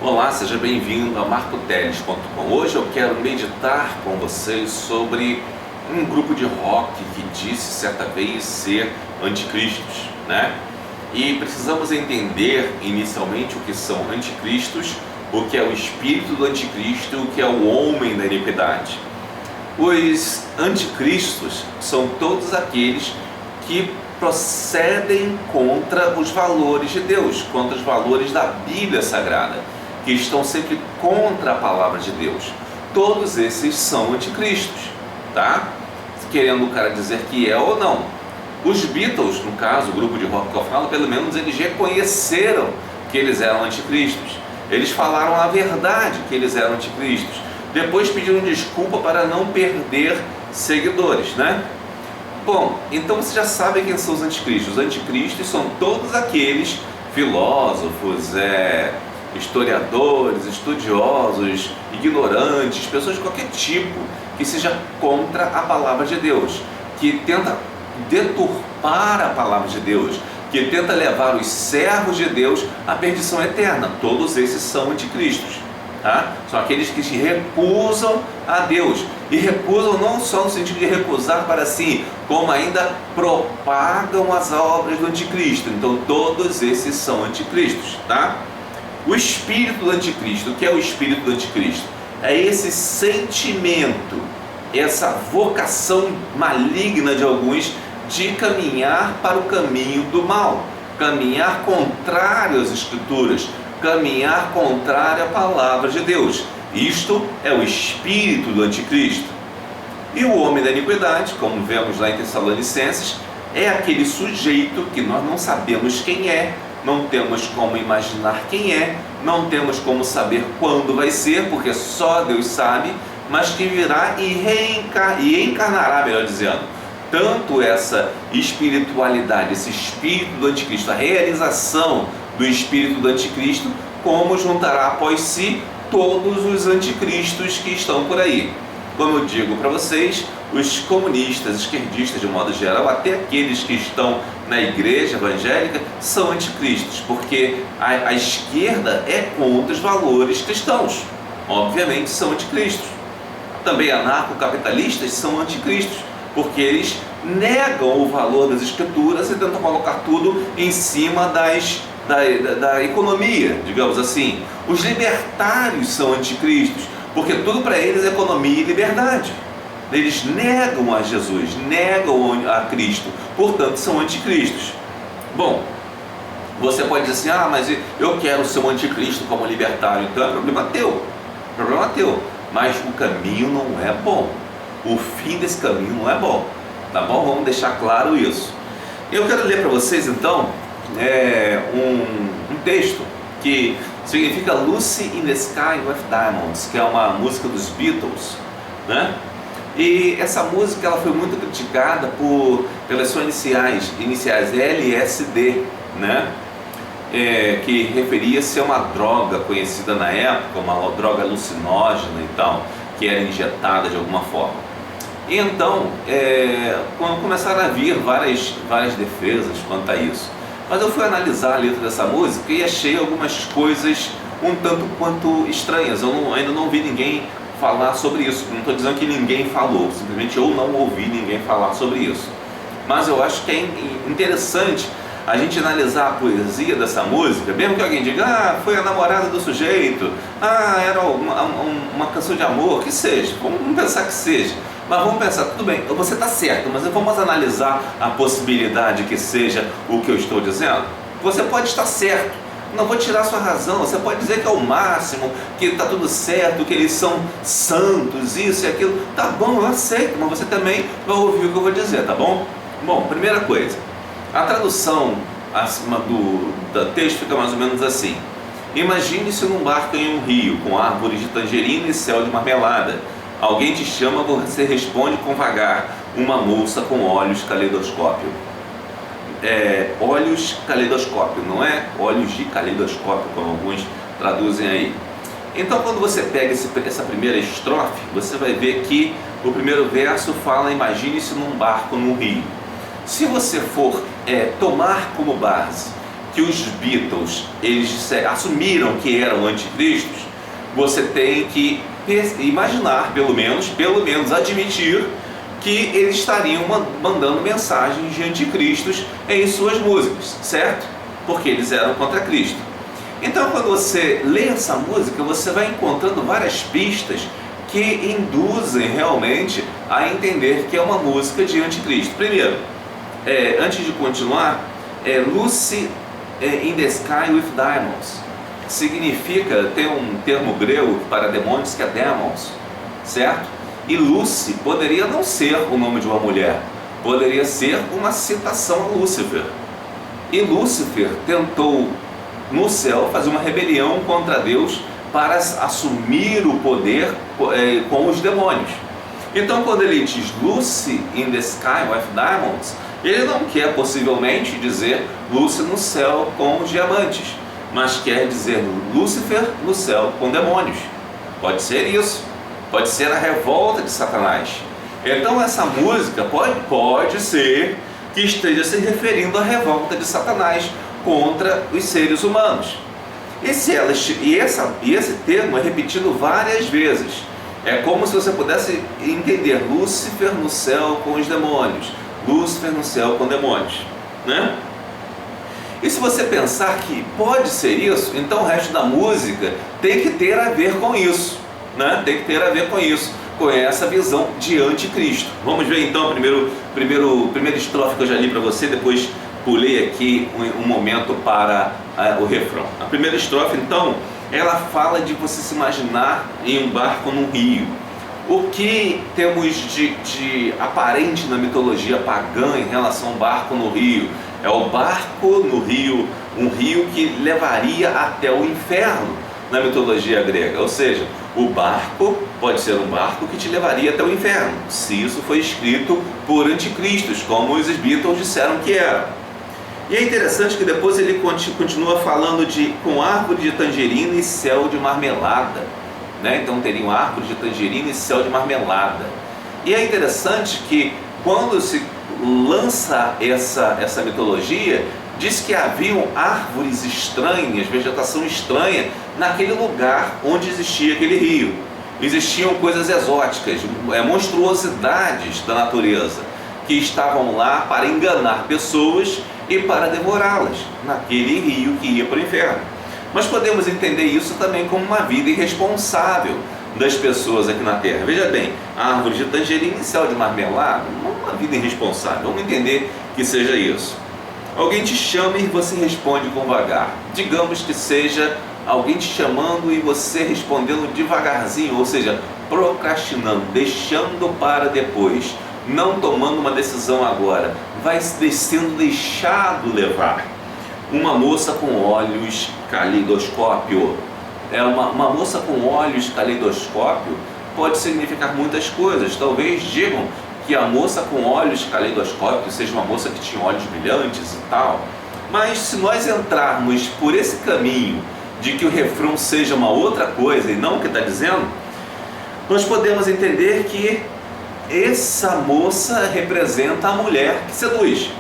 Olá, seja bem-vindo a marcoteles.com. Hoje eu quero meditar com vocês sobre um grupo de rock que disse certa vez ser anticristos, né? E precisamos entender inicialmente o que são anticristos, o que é o espírito do anticristo e o que é o homem da iniquidade. Os anticristos são todos aqueles que procedem contra os valores de Deus, contra os valores da Bíblia Sagrada, que estão sempre contra a palavra de Deus. Todos esses são anticristos, tá? Querendo o cara dizer que é ou não. Os Beatles, no caso, o grupo de rock que eu falo, pelo menos eles reconheceram que eles eram anticristos. Eles falaram a verdade que eles eram anticristos. Depois pediram desculpa para não perder seguidores, né? Bom, então você já sabe quem são os anticristos. Os anticristos são todos aqueles filósofos, historiadores, estudiosos, ignorantes, pessoas de qualquer tipo que seja contra a palavra de Deus, que tenta deturpar a palavra de Deus, que tenta levar os servos de Deus à perdição eterna. Todos esses são anticristos, tá? São aqueles que se recusam a Deus, e recusam não só no sentido de recusar para si, como ainda propagam as obras do anticristo. Então todos esses são anticristos, tá? O espírito do anticristo, o que é o espírito do anticristo? É esse sentimento, essa vocação maligna de alguns de caminhar para o caminho do mal, caminhar contrário às Escrituras, caminhar contrário à palavra de Deus. Isto é o espírito do anticristo. E o homem da iniquidade, como vemos lá em Tessalonicenses, é aquele sujeito que nós não sabemos quem é, não temos como imaginar quem é, não temos como saber quando vai ser, porque só Deus sabe, mas que virá e encarnará, melhor dizendo, tanto essa espiritualidade, esse espírito do anticristo, a realização do espírito do anticristo, como juntará após si todos os anticristos que estão por aí. Como eu digo para vocês, os comunistas, esquerdistas de modo geral, até aqueles que estão na igreja evangélica, são anticristos, porque a esquerda é contra os valores cristãos, obviamente são anticristos. Também anarcocapitalistas são anticristos, porque eles negam o valor das escrituras e tentam colocar tudo em cima da economia, digamos assim. Os libertários são anticristos, porque tudo para eles é economia e liberdade. Eles negam a Jesus, negam a Cristo, portanto são anticristos. Bom, você pode dizer assim, mas eu quero ser um anticristo como libertário, então é problema teu, mas o caminho não é bom, o fim desse caminho não é bom, tá bom? Vamos deixar claro isso. Eu quero ler para vocês então um texto que significa Lucy in the Sky with Diamonds, que é uma música dos Beatles, né? E essa música ela foi muito criticada pelas suas iniciais LSD, né? Que referia-se a uma droga conhecida na época, uma droga alucinógena e tal, que era injetada de alguma forma. E então, quando começaram a vir várias defesas quanto a isso. Mas eu fui analisar a letra dessa música e achei algumas coisas um tanto quanto estranhas. Ainda não vi ninguém falar sobre isso. Não estou dizendo que ninguém falou, simplesmente eu não ouvi ninguém falar sobre isso. Mas eu acho que é interessante a gente analisar a poesia dessa música, mesmo que alguém diga, foi a namorada do sujeito, era uma canção de amor, que seja, vamos pensar que seja. Mas vamos pensar, tudo bem, você está certo, mas vamos analisar a possibilidade que seja o que eu estou dizendo. Você pode estar certo, não vou tirar sua razão, você pode dizer que é o máximo, que está tudo certo, que eles são santos, isso e aquilo. Tá bom, eu aceito, mas você também vai ouvir o que eu vou dizer, tá bom? Bom, primeira coisa, a tradução acima do texto fica mais ou menos assim. Imagine-se num barco em um rio, com árvores de tangerina e céu de marmelada. Alguém te chama, você responde com vagar, uma moça com olhos caleidoscópio. Olhos caleidoscópio, não é olhos de caleidoscópio, como alguns traduzem aí. Então quando você pega essa primeira estrofe, você vai ver que o primeiro verso fala, imagine-se num barco num rio. Se você for tomar como base que os Beatles assumiram que eram anticristos, você tem que imaginar, pelo menos admitir que eles estariam mandando mensagens de anticristos em suas músicas, certo? Porque eles eram contra Cristo. Então, quando você lê essa música, você vai encontrando várias pistas que induzem realmente a entender que é uma música de anticristo. Primeiro, antes de continuar, Lucy in the Sky with Diamonds significa, tem um termo grego para demônios que é demons, certo? E Lucy poderia não ser o nome de uma mulher, poderia ser uma citação a Lúcifer. E Lúcifer tentou no céu fazer uma rebelião contra Deus para assumir o poder com os demônios. Então, quando ele diz Lucy in the Sky with Diamonds, ele não quer possivelmente dizer Lucy no céu com os diamantes, mas quer dizer Lúcifer no céu com demônios. Pode ser isso, pode ser a revolta de Satanás. Então essa música pode ser que esteja se referindo à revolta de Satanás contra os seres humanos. E esse termo é repetido várias vezes. É como se você pudesse entender Lúcifer no céu com os demônios, Lúcifer no céu com demônios, né? E se você pensar que pode ser isso, então o resto da música tem que ter a ver com isso, né? Tem que ter a ver com isso, com essa visão de anticristo. Vamos ver então a primeira estrofe que eu já li para você, depois pulei aqui um momento para o refrão. A primeira estrofe, então, ela fala de você se imaginar em um barco num rio. O que temos de aparente na mitologia pagã em relação ao barco no rio? É o barco no rio, um rio que levaria até o inferno na mitologia grega. Ou seja, o barco pode ser um barco que te levaria até o inferno, se isso foi escrito por anticristos, como os Beatles disseram que era. E é interessante que depois ele continua falando com árvore de tangerina e céu de marmelada, né? Então teriam árvore de tangerina e céu de marmelada. E é interessante que quando se lança essa mitologia, diz que haviam árvores estranhas, vegetação estranha naquele lugar onde existia aquele rio. Existiam coisas exóticas, monstruosidades da natureza, que estavam lá para enganar pessoas e para devorá-las naquele rio que ia para o inferno. Mas podemos entender isso também como uma vida irresponsável das pessoas aqui na Terra. Veja bem, árvore de tangerina e céu de marmelada, não é uma vida irresponsável. Vamos entender que seja isso. Alguém te chama e você responde com vagar. Digamos que seja alguém te chamando e você respondendo devagarzinho, ou seja, procrastinando, deixando para depois, não tomando uma decisão agora, vai sendo deixado levar. Uma moça com olhos caleidoscópio. Uma moça com olhos caleidoscópio pode significar muitas coisas. Talvez digam que a moça com olhos caleidoscópio seja uma moça que tinha olhos brilhantes e tal. Mas se nós entrarmos por esse caminho de que o refrão seja uma outra coisa e não o que está dizendo, nós podemos entender que essa moça representa a mulher que seduz,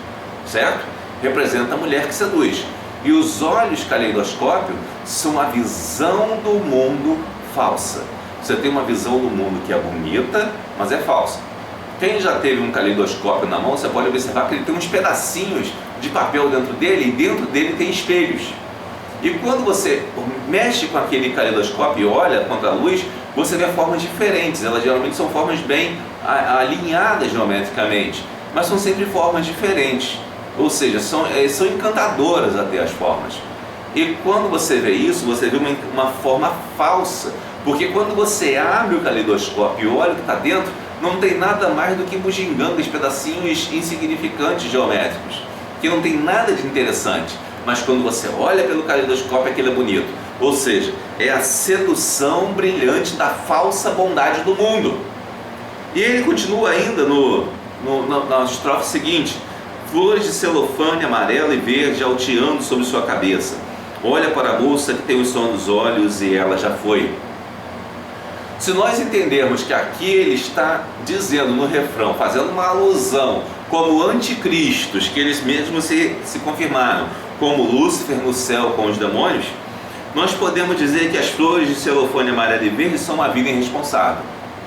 certo? Representa a mulher que seduz. E os olhos caleidoscópio são a visão do mundo falsa. Você tem uma visão do mundo que é bonita, mas é falsa. Quem já teve um caleidoscópio na mão, você pode observar que ele tem uns pedacinhos de papel dentro dele, e dentro dele tem espelhos. E quando você mexe com aquele caleidoscópio e olha contra a luz, você vê formas diferentes. Elas geralmente são formas bem alinhadas geometricamente, mas são sempre formas diferentes. Ou seja, são encantadoras até as formas. E quando você vê isso, você vê uma forma falsa. Porque quando você abre o caleidoscópio e olha o que está dentro, não tem nada mais do que bugigangas, pedacinhos insignificantes geométricos, que não tem nada de interessante. Mas quando você olha pelo caleidoscópio, aquilo é bonito. Ou seja, é a sedução brilhante da falsa bondade do mundo. E ele continua ainda na estrofe seguinte: flores de celofane amarelo e verde alteando sobre sua cabeça. Olha para a moça que tem o som dos olhos e ela já foi. Se nós entendermos que aqui ele está dizendo no refrão, fazendo uma alusão como anticristos, que eles mesmos se confirmaram, como Lúcifer no céu com os demônios, nós podemos dizer que as flores de celofane amarelo e verde são uma vida irresponsável.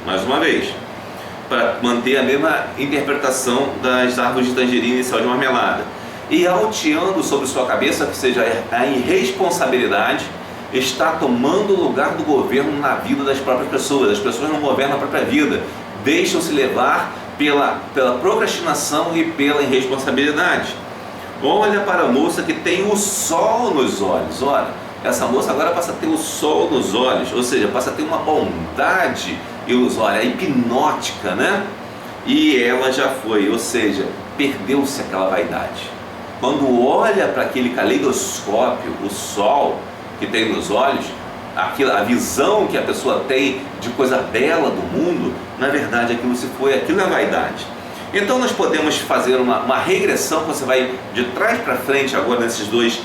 Mais uma vez, para manter a mesma interpretação das árvores de tangerina e sal de marmelada. E alteando sobre sua cabeça, que seja a irresponsabilidade, está tomando o lugar do governo na vida das próprias pessoas. As pessoas não governam a própria vida, deixam-se levar pela procrastinação e pela irresponsabilidade. Olha para a moça que tem o sol nos olhos. Olha, essa moça agora passa a ter o sol nos olhos, ou seja, passa a ter uma bondade ilusória, hipnótica, né? E ela já foi, ou seja, perdeu-se aquela vaidade. Quando olha para aquele caleidoscópio, o sol que tem nos olhos, a visão que a pessoa tem de coisa bela do mundo, na verdade aquilo é vaidade. Então nós podemos fazer uma regressão, você vai de trás para frente agora nesses duas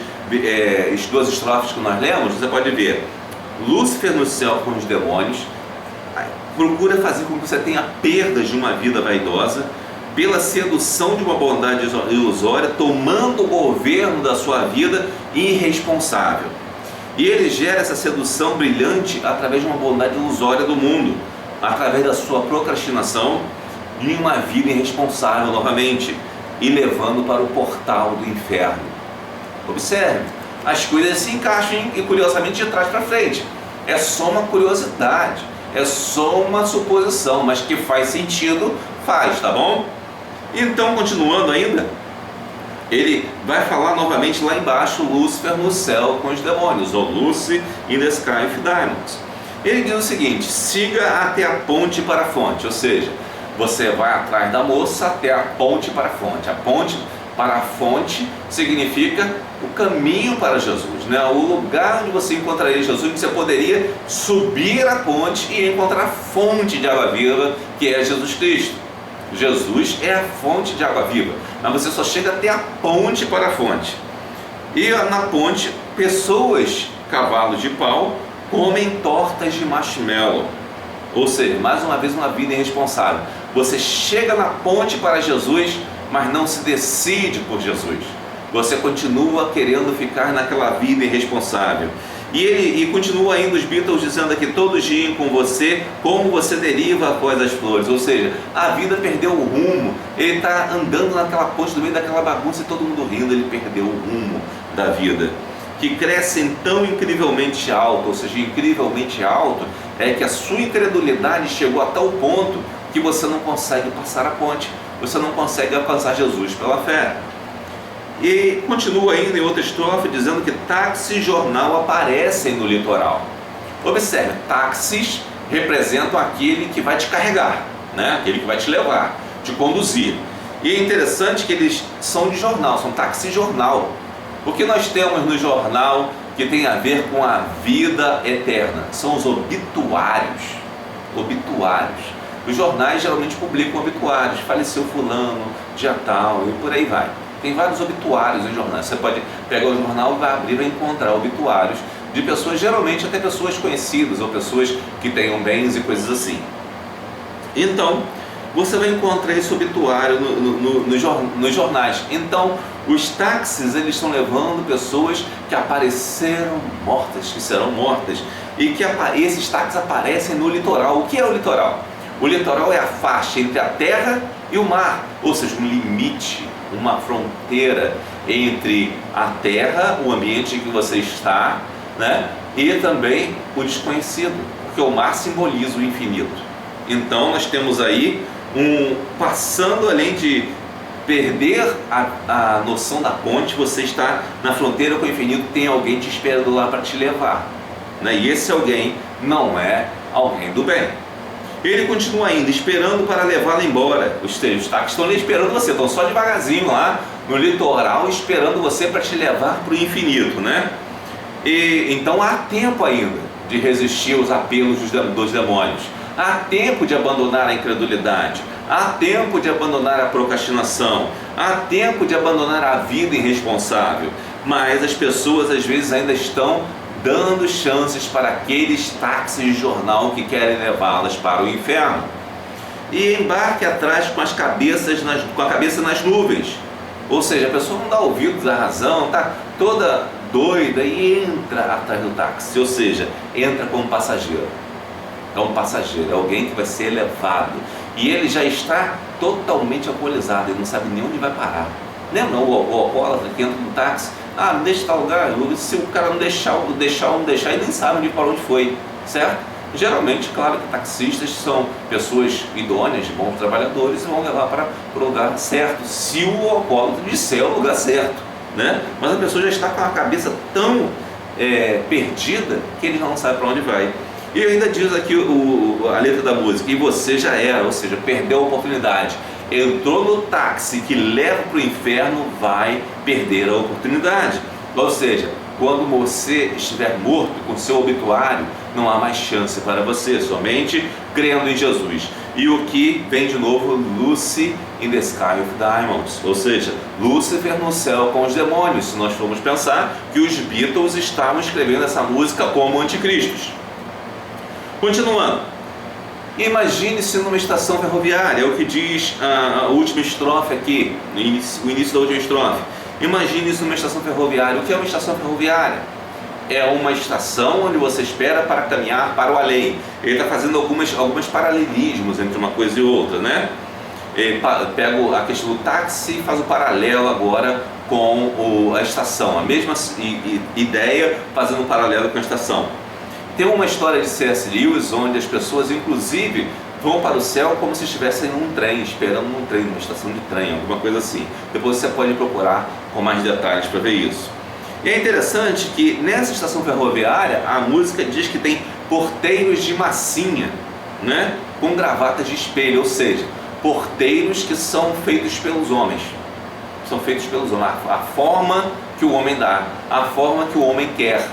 estrofes que nós lemos, você pode ver Lúcifer no céu com os demônios, procura fazer com que você tenha perdas de uma vida vaidosa, pela sedução de uma bondade ilusória, tomando o governo da sua vida irresponsável. E ele gera essa sedução brilhante através de uma bondade ilusória do mundo, através da sua procrastinação em uma vida irresponsável novamente, e levando para o portal do inferno. Observe, as coisas se encaixam e curiosamente de trás para frente. É só uma curiosidade, é só uma suposição, mas que faz sentido, faz, tá bom? Então, continuando ainda, ele vai falar novamente lá embaixo, Lúcifer no céu com os demônios, ou Lucy in the sky with diamonds. Ele diz o seguinte: siga até a ponte para a fonte, ou seja, você vai atrás da moça até a ponte para a fonte. A ponte para a fonte significa o caminho para Jesus, né? O lugar onde você encontraria Jesus, onde você poderia subir a ponte e encontrar a fonte de água viva, que é Jesus Cristo. Jesus é a fonte de água viva, mas você só chega até a ponte para a fonte. E na ponte, pessoas, cavalos de pau, comem tortas de marshmallow. Ou seja, mais uma vez uma vida irresponsável. Você chega na ponte para Jesus, mas não se decide por Jesus. Você continua querendo ficar naquela vida irresponsável. E continua ainda os Beatles dizendo aqui: todos riem com você, como você deriva após as flores. Ou seja, a vida perdeu o rumo. Ele está andando naquela ponte, no meio daquela bagunça, e todo mundo rindo. Ele perdeu o rumo da vida, que crescem tão incrivelmente alto. Ou seja, incrivelmente alto é que a sua incredulidade chegou a tal ponto que você não consegue passar a ponte, você não consegue alcançar Jesus pela fé. E continua ainda em outra estrofe dizendo que táxi e jornal aparecem no litoral. Observe, táxis representam aquele que vai te carregar, né? Aquele que vai te levar, te conduzir. E é interessante que eles são de jornal, são táxi e jornal. O que nós temos no jornal que tem a ver com a vida eterna? São os obituários. Obituários. Os jornais geralmente publicam obituários: faleceu fulano, dia tal, e por aí vai. Tem vários obituários em jornais. Você pode pegar o jornal e vai abrir e vai encontrar obituários de pessoas, geralmente até pessoas conhecidas, ou pessoas que tenham bens e coisas assim. Então, você vai encontrar esse obituário nos jornais. Então, os táxis, eles estão levando pessoas que apareceram mortas, que serão mortas, e que esses táxis aparecem no litoral. O que é o litoral? O litoral é a faixa entre a terra e o mar, ou seja, um limite, uma fronteira entre a terra, o ambiente em que você está, né, e também o desconhecido, porque o mar simboliza o infinito. Então nós temos aí passando além de perder a noção da ponte, você está na fronteira com o infinito, tem alguém te esperando lá para te levar, né? E esse alguém não é alguém do bem. Ele continua ainda, esperando para levá-la embora. Os táxis estão ali esperando você, estão só devagarzinho lá no litoral, esperando você para te levar para o infinito, né? E então há tempo ainda de resistir aos apelos dos demônios. Há tempo de abandonar a incredulidade. Há tempo de abandonar a procrastinação. Há tempo de abandonar a vida irresponsável. Mas as pessoas às vezes ainda estão dando chances para aqueles táxis de jornal que querem levá-las para o inferno. E embarque atrás com a cabeça nas nuvens. Ou seja, a pessoa não dá ouvidos à razão, está toda doida e entra atrás do táxi, ou seja, entra como passageiro. É um passageiro, é alguém que vai ser levado e ele já está totalmente alcoolizado, ele não sabe nem onde vai parar. Lembra o alcoólatra que entra no táxi? Ah, não deixa tal lugar, se o cara não deixar, ele nem sabe para onde foi, certo? Geralmente, claro que taxistas são pessoas idôneas, bons trabalhadores e vão levar para o lugar certo, se o alcoólatra disser o lugar certo, né? Mas a pessoa já está com a cabeça tão perdida que ele não sabe para onde vai. E ainda diz aqui a letra da música, e você já era, ou seja, perdeu a oportunidade. Entrou no táxi que leva para o inferno, vai perder a oportunidade. Ou seja, quando você estiver morto com seu obituário, não há mais chance para você, somente crendo em Jesus. E o que vem de novo, Lucy in the Sky with Diamonds, ou seja, Lúcifer no céu com os demônios, se nós formos pensar que os Beatles estavam escrevendo essa música como anticristos. Continuando, imagine-se numa estação ferroviária, é o que diz a última estrofe aqui, o início da última estrofe. Imagine-se numa estação ferroviária. O que é uma estação ferroviária? É uma estação onde você espera para caminhar para o além. Ele está fazendo alguns paralelismos entre uma coisa e outra, né? Ele pega a questão do táxi e faz o paralelo agora com a estação. A mesma ideia, fazendo um paralelo com a estação. Tem uma história de C.S. Lewis onde as pessoas, inclusive, vão para o céu como se estivessem num trem, esperando num trem, numa estação de trem, alguma coisa assim. Depois você pode procurar com mais detalhes para ver isso. E é interessante que nessa estação ferroviária a música diz que tem porteiros de massinha, né? Com gravatas de espelho, ou seja, porteiros que são feitos pelos homens. São feitos pelos homens, a forma que o homem dá, a forma que o homem quer.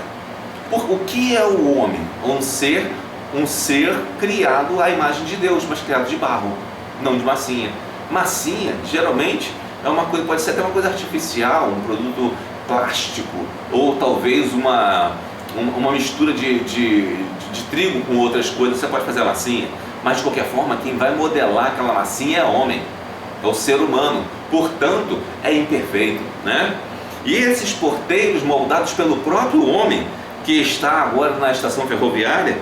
O que é o homem? Um ser criado à imagem de Deus, mas criado de barro, não de massinha. Massinha, geralmente, é uma coisa, pode ser até uma coisa artificial, um produto plástico, ou talvez uma mistura de trigo com outras coisas, você pode fazer a massinha. Mas de qualquer forma, quem vai modelar aquela massinha é homem, é o ser humano, portanto, é imperfeito, né? E esses porteiros moldados pelo próprio homem, que está agora na estação ferroviária,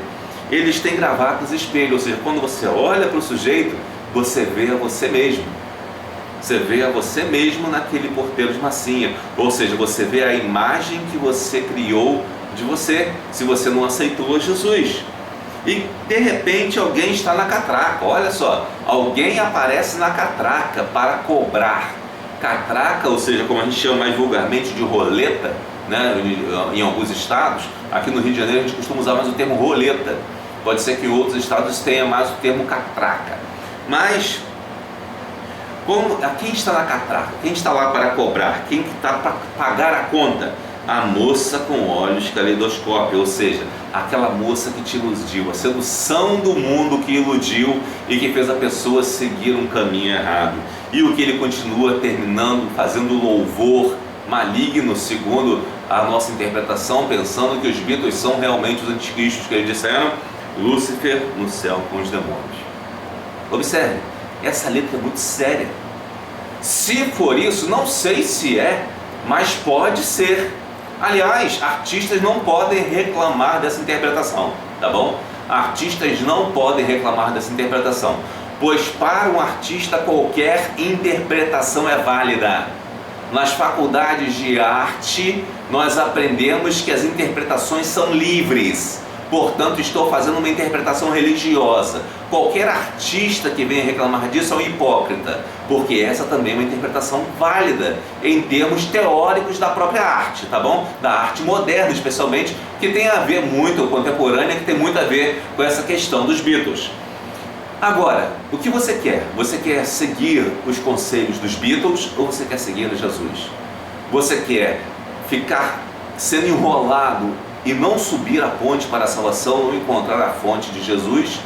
eles têm gravatas espelho, ou seja, quando você olha para o sujeito, você vê a você mesmo. Você vê a você mesmo naquele porteiro de massinha, ou seja, você vê a imagem que você criou de você, se você não aceitou Jesus. E de repente alguém está na catraca, olha só, alguém aparece na catraca para cobrar. Catraca, ou seja, como a gente chama mais vulgarmente de roleta, né, em alguns estados. Aqui no Rio de Janeiro a gente costuma usar mais o termo roleta, pode ser que em outros estados tenha mais o termo catraca. Mas quem está na catraca? Quem está lá para cobrar? Quem está para pagar a conta? A moça com olhos caleidoscópio, ou seja, aquela moça que te iludiu, a sedução do mundo que iludiu e que fez a pessoa seguir um caminho errado. E o que ele continua terminando, fazendo louvor maligno, segundo a nossa interpretação, pensando que os Beatles são realmente os anticristos que eles disseram, Lúcifer no céu com os demônios. Observe, essa letra é muito séria. Se for isso, não sei se é, mas pode ser. Aliás, artistas não podem reclamar dessa interpretação, tá bom? Artistas não podem reclamar dessa interpretação, pois para um artista qualquer interpretação é válida. Nas faculdades de arte, nós aprendemos que as interpretações são livres. Portanto, estou fazendo uma interpretação religiosa. Qualquer artista que venha reclamar disso é um hipócrita, porque essa também é uma interpretação válida em termos teóricos da própria arte, tá bom? Da arte moderna, especialmente, que tem a ver muito, contemporânea, que tem muito a ver com essa questão dos Beatles. Agora, o que você quer? Você quer seguir os conselhos dos Beatles ou você quer seguir Jesus? Você quer ficar sendo enrolado e não subir a ponte para a salvação, não encontrar a fonte de Jesus,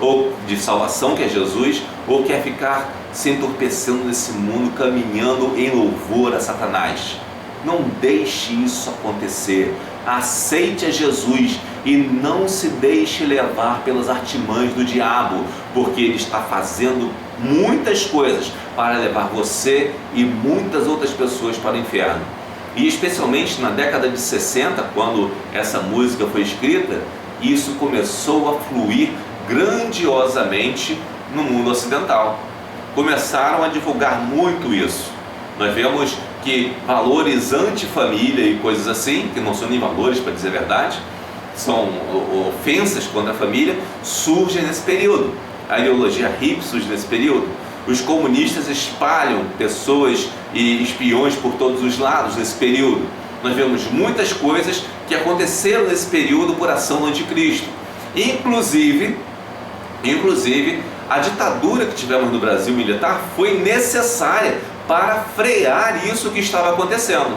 ou de salvação que é Jesus, ou quer ficar se entorpecendo nesse mundo, caminhando em louvor a Satanás? Não deixe isso acontecer. Aceite a Jesus e não se deixe levar pelas artimanhas do diabo, porque ele está fazendo muitas coisas para levar você e muitas outras pessoas para o inferno. E especialmente na década de 60, quando essa música foi escrita, isso começou a fluir grandiosamente no mundo ocidental. Começaram a divulgar muito isso. Nós vemos que valores anti-família e coisas assim, que não são nem valores, para dizer a verdade, são ofensas contra a família, surgem nesse período. A ideologia hippie surge nesse período. Os comunistas espalham pessoas e espiões por todos os lados nesse período. Nós vemos muitas coisas que aconteceram nesse período por ação do anticristo. Inclusive, a ditadura que tivemos no Brasil militar foi necessária para frear isso que estava acontecendo,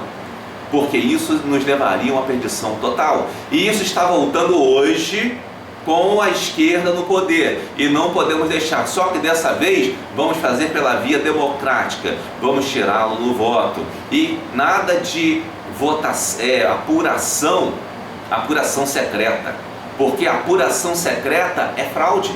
porque isso nos levaria a uma perdição total. E isso está voltando hoje com a esquerda no poder, e não podemos deixar. Só que dessa vez vamos fazer pela via democrática, vamos tirá-lo no voto, e nada de apuração secreta, porque a apuração secreta é fraude.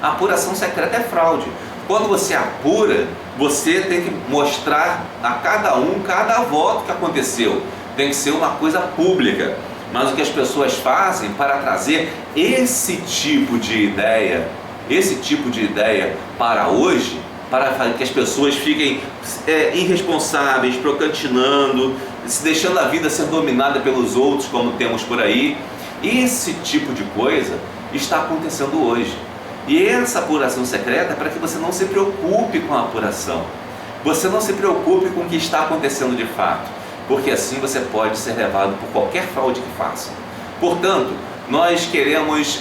A apuração secreta é fraude. Quando você apura, você tem que mostrar a cada voto que aconteceu. Tem que ser uma coisa pública. Mas o que as pessoas fazem para trazer esse tipo de ideia para hoje, para que as pessoas fiquem irresponsáveis, procrastinando, se deixando a vida ser dominada pelos outros, como temos por aí, esse tipo de coisa está acontecendo hoje. E essa apuração secreta é para que você não se preocupe com a apuração, você não se preocupe com o que está acontecendo de fato, porque assim você pode ser levado por qualquer fraude que faça. Portanto, nós queremos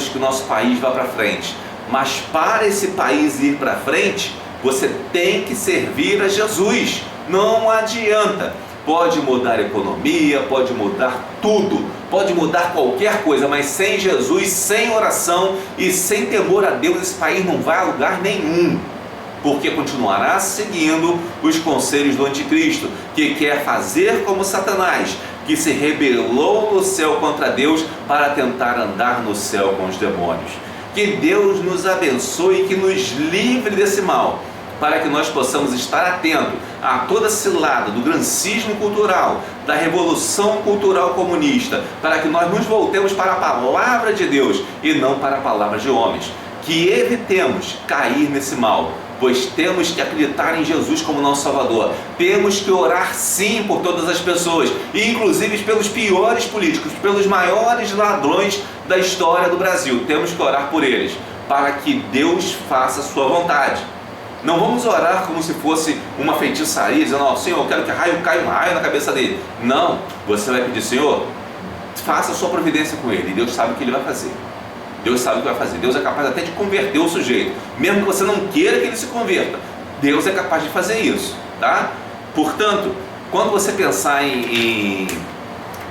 que o nosso país vá para frente, mas para esse país ir para frente, você tem que servir a Jesus. Não adianta. Pode mudar a economia, pode mudar tudo, pode mudar qualquer coisa, mas sem Jesus, sem oração e sem temor a Deus, esse país não vai a lugar nenhum, porque continuará seguindo os conselhos do anticristo, que quer fazer como Satanás, que se rebelou no céu contra Deus para tentar andar no céu com os demônios. Que Deus nos abençoe e que nos livre desse mal, para que nós possamos estar atentos a toda cilada do grancismo cultural, da revolução cultural comunista, para que nós nos voltemos para a palavra de Deus e não para a palavra de homens. Que evitemos cair nesse mal, pois temos que acreditar em Jesus como nosso Salvador. Temos que orar sim por todas as pessoas, inclusive pelos piores políticos, pelos maiores ladrões da história do Brasil. Temos que orar por eles, para que Deus faça a sua vontade. Não vamos orar como se fosse uma feitiçaria, dizendo: ó, Senhor, eu quero que caia um raio na cabeça dele. Não, você vai pedir: Senhor, faça a sua providência com ele, e Deus sabe o que ele vai fazer. Deus sabe o que vai fazer. Deus é capaz até de converter o sujeito, mesmo que você não queira que ele se converta. Deus é capaz de fazer isso, tá? Portanto, quando você pensar em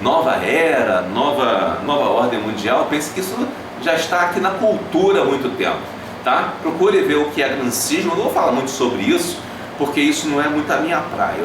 nova era, nova ordem mundial, pense que isso já está aqui na cultura há muito tempo. Tá? Procure ver o que é grancismo. Eu não vou falar muito sobre isso, porque isso não é muito a minha praia.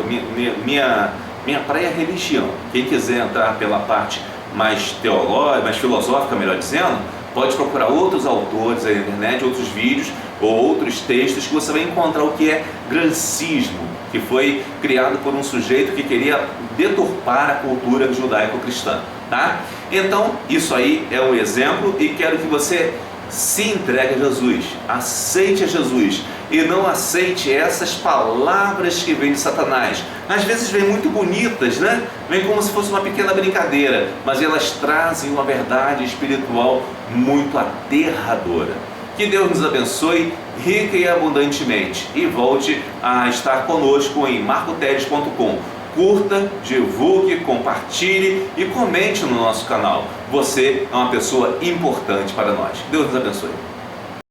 Minha praia é religião. Quem quiser entrar pela parte mais teológica, mais filosófica, melhor dizendo, pode procurar outros autores aí na internet, outros vídeos ou outros textos, que você vai encontrar o que é grancismo, que foi criado por um sujeito que queria deturpar a cultura judaico-cristã. Tá? Então, isso aí é um exemplo, e quero que você se entregue a Jesus, aceite a Jesus e não aceite essas palavras que vêm de Satanás. Às vezes vêm muito bonitas, né? Vem como se fosse uma pequena brincadeira, mas elas trazem uma verdade espiritual muito aterradora. Que Deus nos abençoe rica e abundantemente, e volte a estar conosco em marcoteres.com. Curta, divulgue, compartilhe e comente no nosso canal. Você é uma pessoa importante para nós. Deus nos abençoe.